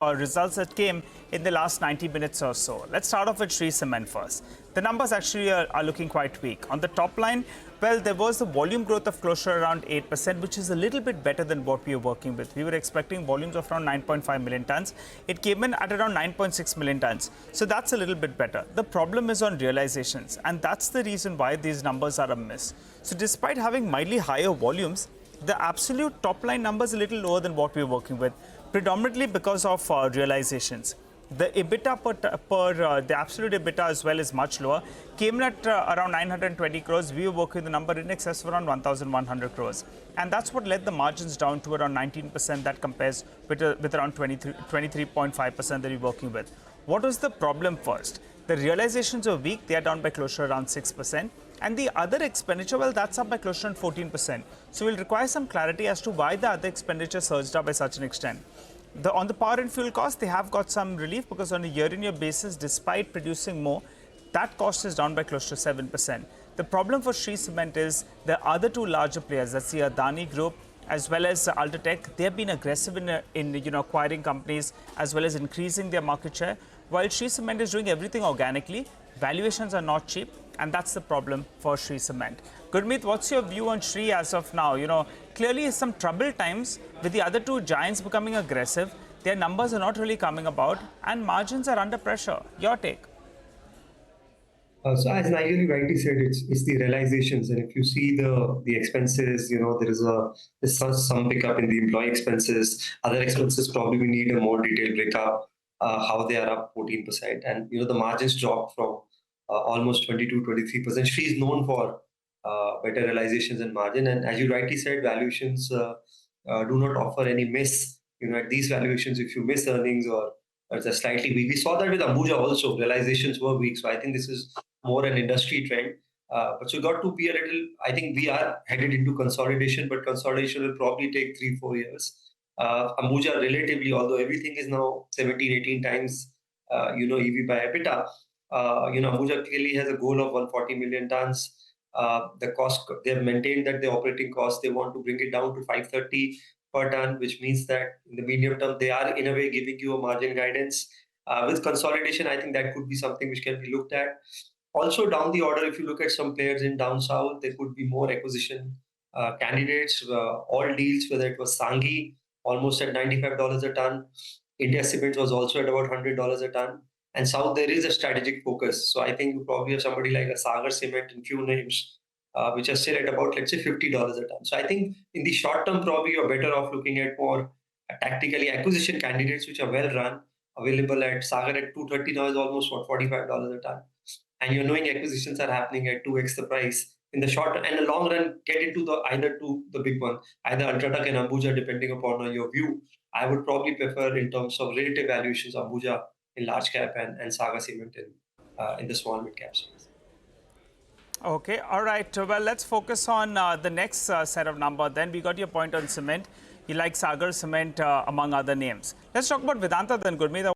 results that came in the last 90 minutes or so. Let's start off with Shree Cement first. The numbers actually are looking quite weak. On the top line, well, there was the volume growth of closer around 8%, which is a little bit better than what we were working with. We were expecting volumes of around 9.5 million tons. It came in at around 9.6 million tons. So that's a little bit better. The problem is on realizations, and that's the reason why these numbers are a miss. So despite having mildly higher volumes, the absolute top line number is a little lower than what we were working with, predominantly because of realizations. The EBITDA the absolute EBITDA as well is much lower. Came in at around 920 crores. We were working the number in excess of around 1,100 crores. And that's what led the margins down to around 19%. That compares with around 23.5% that we're working with. What was the problem first? The realizations were weak. They are down by closer around 6%. And the other expenditure, well, that's up by closer to 14%. So we'll require some clarity as to why the other expenditure surged up by such an extent. On the power and fuel cost, they have got some relief because on a year-on-year basis, despite producing more, that cost is down by close to 7%. The problem for Shree Cement is the other two larger players, that's the Adani Group as well as Ultratech. They have been aggressive in acquiring companies as well as increasing their market share. While Shree Cement is doing everything organically, valuations are not cheap, and that's the problem for Shree Cement. Gurmeet, what's your view on Shree as of now? Clearly some troubled times with the other two giants becoming aggressive. Their numbers are not really coming about, and margins are under pressure. Your take? So as Nigel rightly said, it's the realizations, and if you see the expenses, there's some pickup in the employee expenses. Other expenses probably we need a more detailed breakup. How they are up 14%, and the margins dropped from almost 22-23%. Shree is known for better realizations and margin, and as you rightly said, valuations do not offer any miss. At these valuations, if you miss earnings or it's a slightly weak, we saw that with Ambuja also. Realizations were weak, so I think this is more an industry trend. But so got to be a little. I think we are headed into consolidation, but consolidation will probably take 3-4 years. Ambuja relatively, although everything is now 17-18 times, EV by EBITDA, Ambuja clearly has a goal of 140 million tons. The cost, they have maintained that the operating cost, they want to bring it down to 530 per ton, which means that in the medium term, they are in a way giving you a margin guidance. With consolidation, I think that could be something which can be looked at. Also down the order, if you look at some players in down south, there could be more acquisition candidates, all deals, whether it was Sanghi, almost at $95 a ton. India Cement was also at about $100 a ton. And south, there is a strategic focus. So I think you probably have somebody like a Sagar Cement and few names, which are still at about, let's say, $50 a ton. So I think in the short term, probably you're better off looking at more tactically acquisition candidates, which are well run, available at Sagar at 230 now is almost what, $45 a ton. And you're knowing acquisitions are happening at 2x the price. In the short and the long run, get into either the big one, either Ultratech and Ambuja, depending upon your view. I would probably prefer in terms of relative valuations Ambuja in large cap and Saga Cement in the small mid cap space. Okay, all right. Well, let's focus on the next set of numbers. Then we got your point on cement. You like Sagar Cement among other names. Let's talk about Vedanta then, Gurmeet.